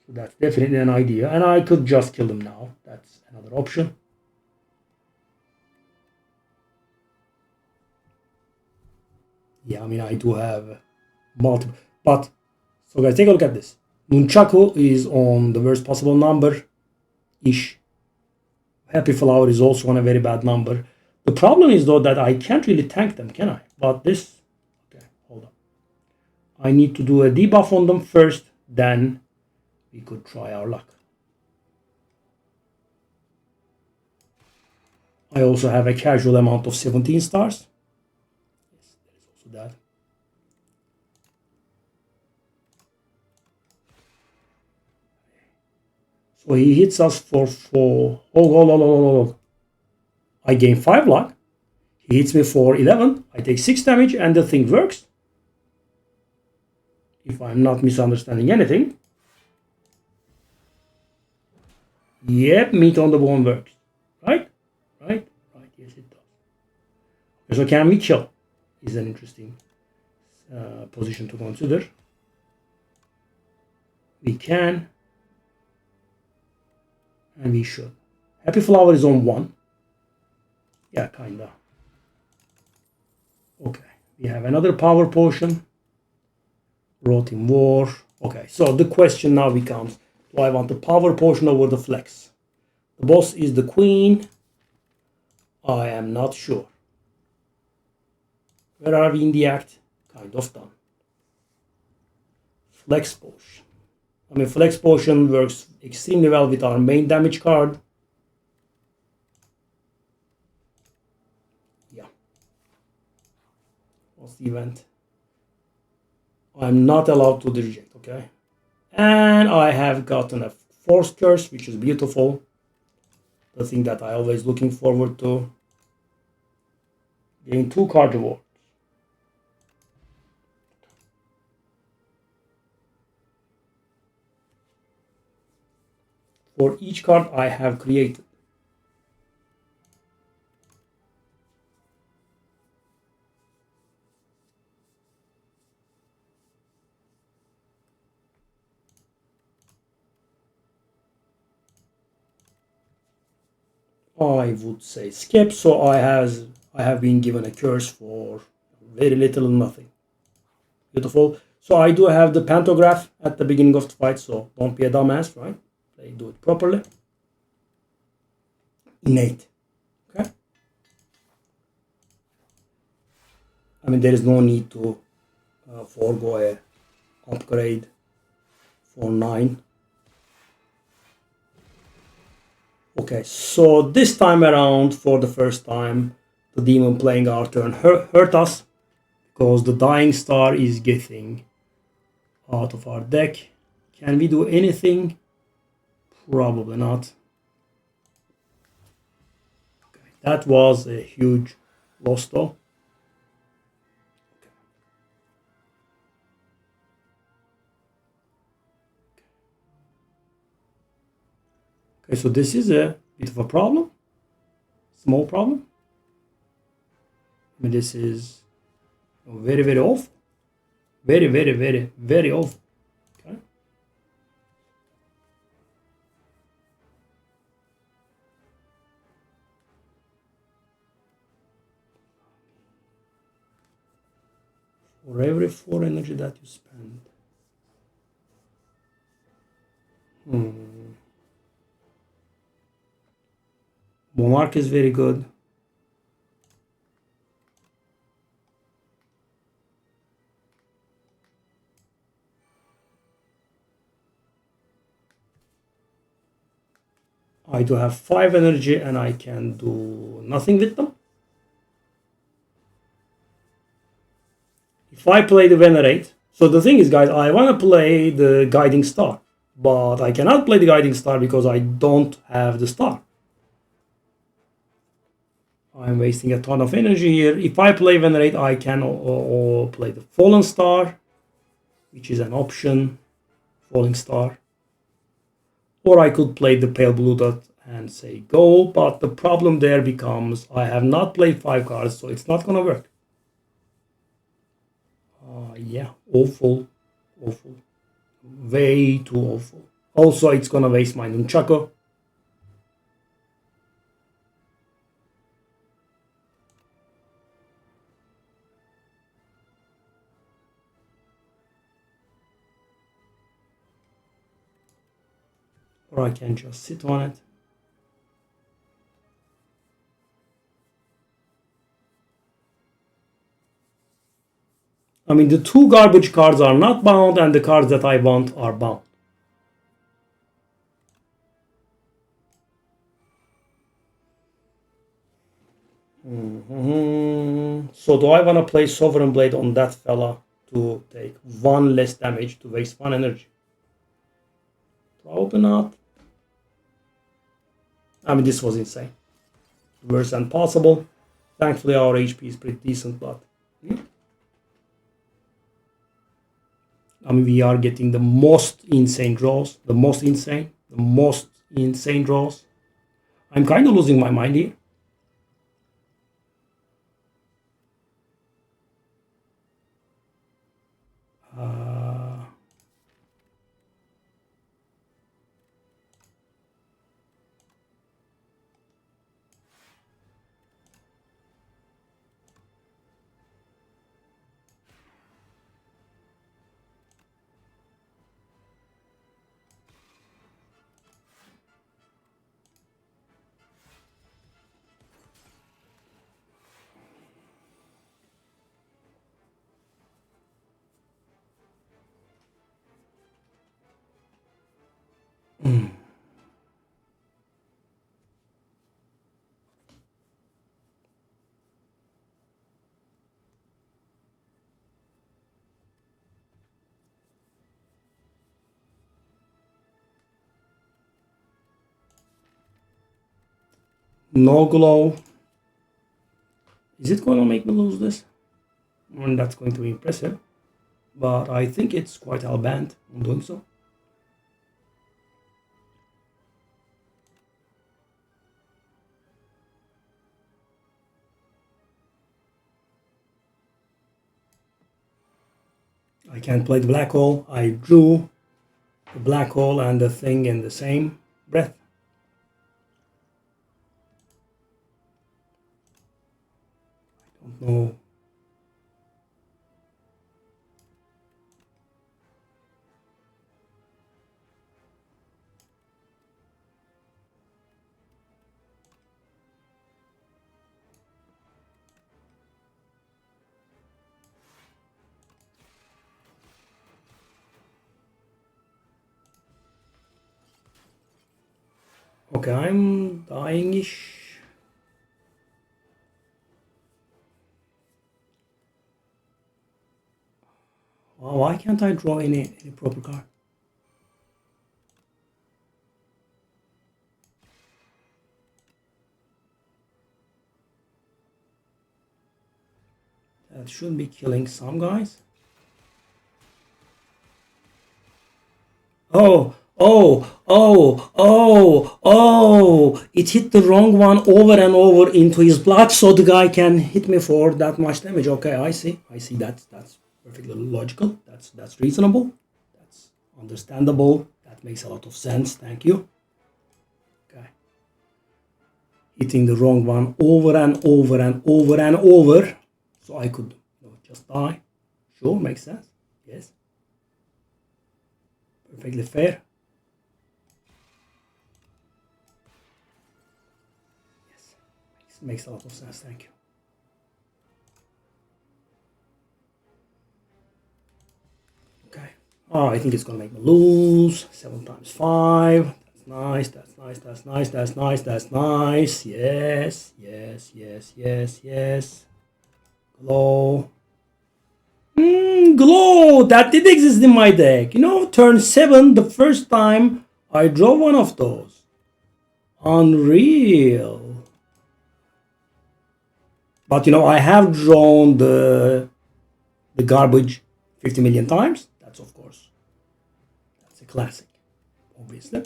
So that's definitely an idea. And I could just kill them now. That's another option. Yeah, I mean, I do have multiple. But, so guys, take a look at this. Nunchaku is on the worst possible number-ish. Happy Flower is also on a very bad number. The problem is though that I can't really tank them, can I? But this, okay, hold on. I need to do a debuff on them first, then we could try our luck. I also have a casual amount of 17 stars. Yes, there is also that. So he hits us for 4. Oh. I gain 5 luck. He hits me for 11. I take 6 damage and the thing works. If I'm not misunderstanding anything. Yep, meat on the bone works. Right? Right? Yes, it does. So can we kill? Is an interesting position to consider. We can. And we should. Happy Flower is on 1. Yeah, kinda. Okay. We have another power potion. Wrought in War. Okay, so the question now becomes, do I want the power potion over the flex? The boss is the queen. I am not sure. Where are we in the act? Kind of done. Flex potion. I mean, flex potion works extremely well with our main damage card. Yeah. What's the event? I'm not allowed to reject, okay? And I have gotten a force curse, which is beautiful. The thing that I always looking forward to. Gain 2 card rewards. For each card I have created. I would say skip, so I have been given a curse for very little nothing. Beautiful. So I do have the pantograph at the beginning of the fight, so don't be a dumbass, right? Do it properly. Innate. Okay. I mean, there is no need to forego a upgrade for 9. Okay, so this time around, for the first time, the demon playing our turn hurt us because the dying star is getting out of our deck. Can we do anything? Probably not. Okay, that was a huge loss though. Okay, so this is a bit of a problem. Small problem. I mean, this is very, very awful. Very, very, very, very awful. Okay. For every 4 energy that you spend. Monarch is very good. I do have 5 energy and I can do nothing with them. If I play the Venerate, so the thing is, guys, I want to play the Guiding Star, but I cannot play the Guiding Star because I don't have the star. I'm wasting a ton of energy here. If I play Venerate, I can play the Fallen Star, which is an option, Falling Star. Or I could play the Pale Blue Dot and say go, but the problem there becomes I have not played 5 cards, so it's not gonna work. Yeah, awful. Way too awful. Also, it's gonna waste my Nunchaku. Or I can just sit on it. I mean, the two garbage cards are not bound, and the cards that I want are bound. So do I want to play Sovereign Blade on that fella to take one less damage to waste one energy? Probably not. I mean, this was insane. Worse than possible. Thankfully, our HP is pretty decent, but I mean, we are getting the most insane draws. The most insane draws. I'm kind of losing my mind here. No glow. Is it going to make me lose this? And that's going to be impressive. But I think it's quite hell-bent on doing so. I can't play the black hole. I drew the black hole and the thing in the same breath. I don't know. Okay, I'm dying-ish. Why can't I draw any proper card? That should be killing some guys. Oh! It hit the wrong one over and over into his block, so the guy can hit me for that much damage. Okay, I see. That's perfectly logical. That's reasonable. That's understandable. That makes a lot of sense. Thank you. Okay. Hitting the wrong one over and over and over and over, so I could just die. Sure, makes sense. Yes. Perfectly fair. Yes, makes a lot of sense. Thank you. Okay. Oh, I think it's gonna make me lose. 7 times 5. That's nice. That's nice. That's nice. That's nice. That's nice. Yes. Yes. Yes. Yes. Yes. Glow. Glow! That did exist in my deck. Turn 7, the first time I draw one of those. Unreal. But I have drawn the garbage 50 million times. That's, of course, that's a classic, obviously.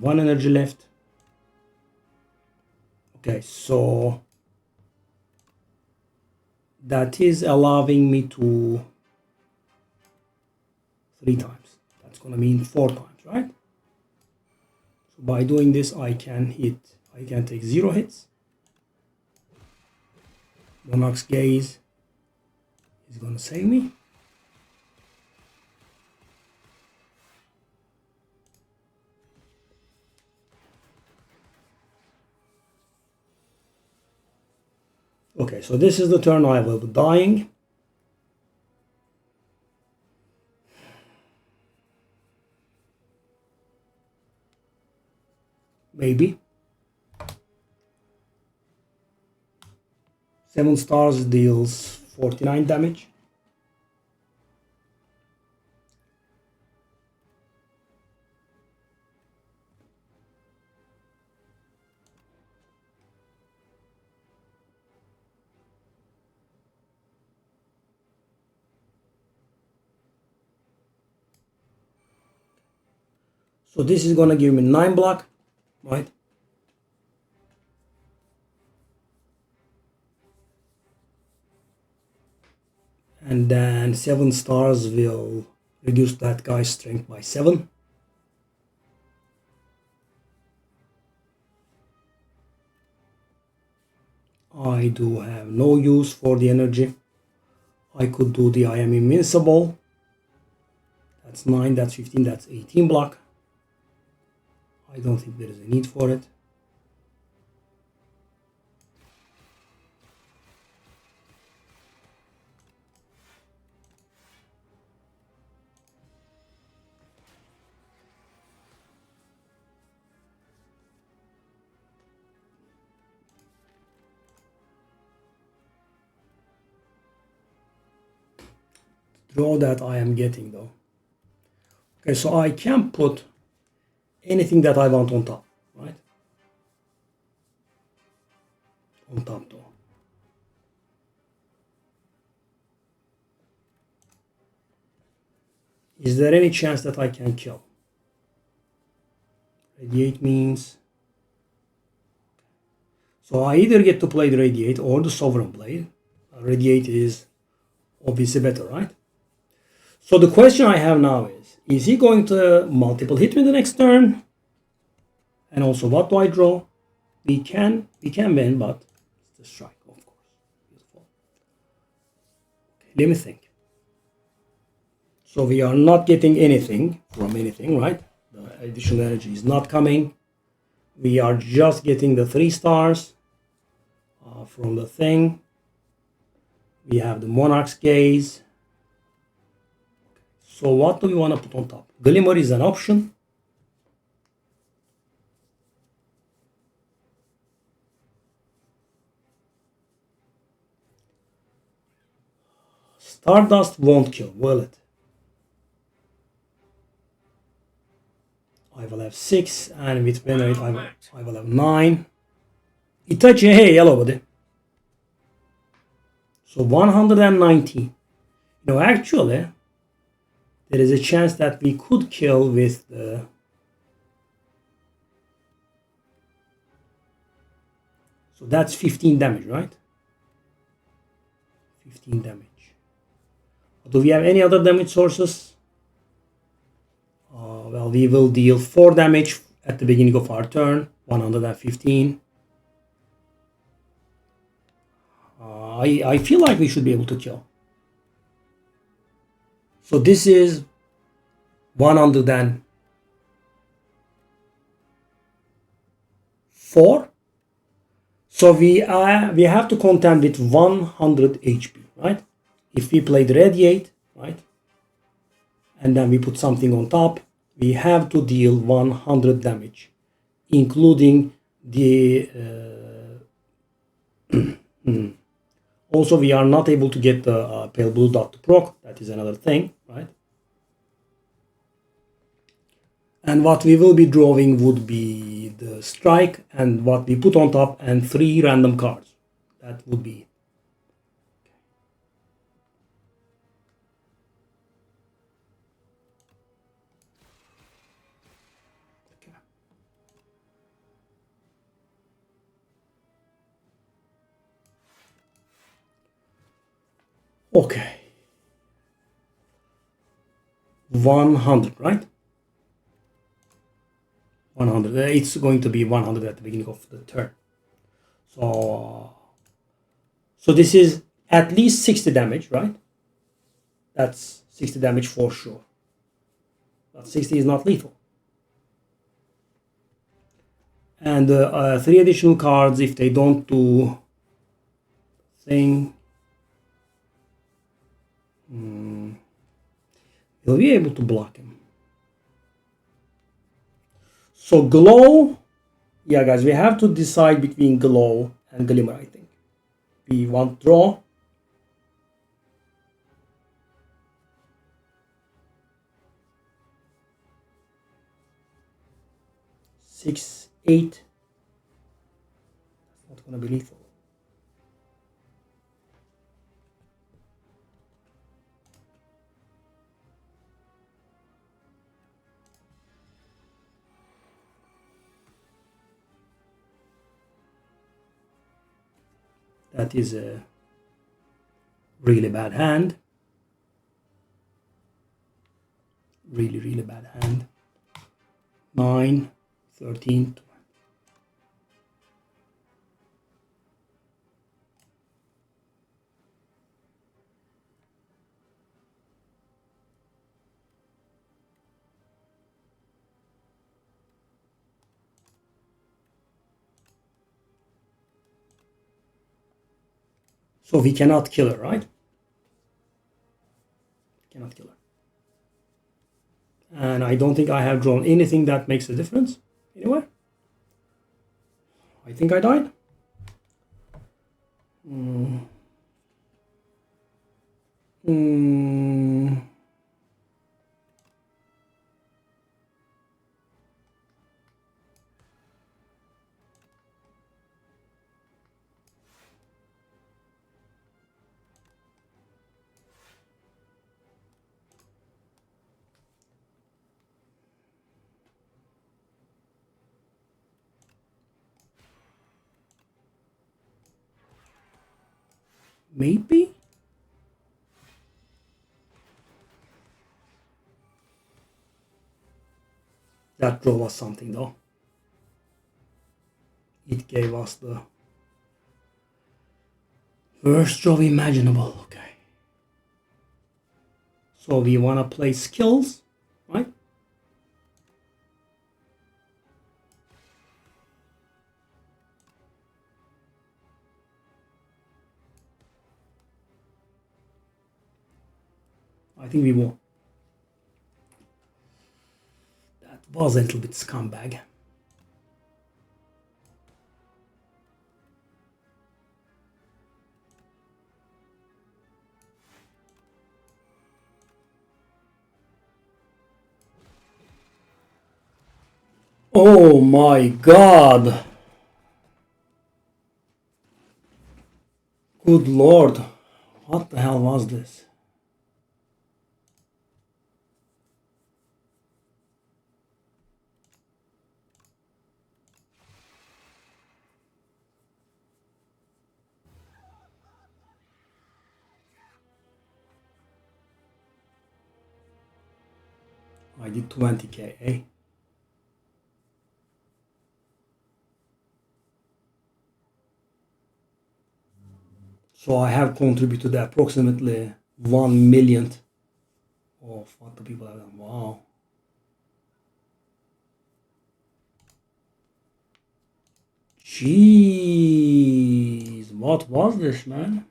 One energy left. Okay, so that is allowing me to 3 times. That's gonna mean 4 times, right? So by doing this, I can take 0 hits. Monarch's Gaze is gonna save me. Okay, so this is the turn I will be dying. Maybe. 7 stars deals 49 damage. So this is gonna give me 9 block, right? And then 7 stars will reduce that guy's strength by 7. I do have no use for the energy. I could do the I am invincible. That's 9, that's 15, that's 18 block. I don't think there is a need for it. Draw that I am getting though. Okay, so I can put anything that I want on top, right? On top though. Is there any chance that I can kill? Radiate means... So I either get to play the Radiate or the Sovereign Blade. Radiate is obviously better, right? So the question I have now is he going to multiple hit me the next turn? And also, what do I draw? We can win, but it's the strike, of course. Beautiful. Okay, let me think. So we are not getting anything from anything, right? The additional energy is not coming. We are just getting the 3 stars from the thing. We have the Monarch's Gaze. So what do we want to put on top? Glimmer is an option. Stardust won't kill, will it? I will have 6, and with Venerate I will have 9. Itachi, hey, hello buddy. So 119. No, actually, there is a chance that we could kill with the... So that's 15 damage, right? 15 damage. Do we have any other damage sources? Well, we will deal 4 damage at the beginning of our turn. 115. I feel like we should be able to kill. So this is 104. So we have to contend with 100 HP, right? If we play the Radiate, right? And then we put something on top, we have to deal 100 damage, including the... Also, we are not able to get the Pale Blue Dot to proc. That is another thing, right? And what we will be drawing would be the strike and what we put on top and 3 random cards. That would be it. Okay. 100, right? 100. It's going to be 100 at the beginning of the turn. So this is at least 60 damage, right? That's 60 damage for sure. But 60 is not lethal. And 3 additional cards, if they don't do thing. Will be able to block him. So glow, yeah guys, we have to decide between glow and glimmer. I think we want draw. Six, 8. That's not gonna be lethal. That is a really bad hand. Really, really bad hand. 9, 13, 20. So we cannot kill her, right? Cannot kill her. And I don't think I have drawn anything that makes a difference anywhere. I think I died. Maybe? That drove us something though. It gave us the worst draw imaginable. Okay. So we want to play skills, right? I think we won. That was a little bit scumbag. Oh my god. Good lord. What the hell was this? I did 20k, eh? So I have contributed approximately 1/1,000,000th of what the people have done. Wow. Jeez, what was this, man?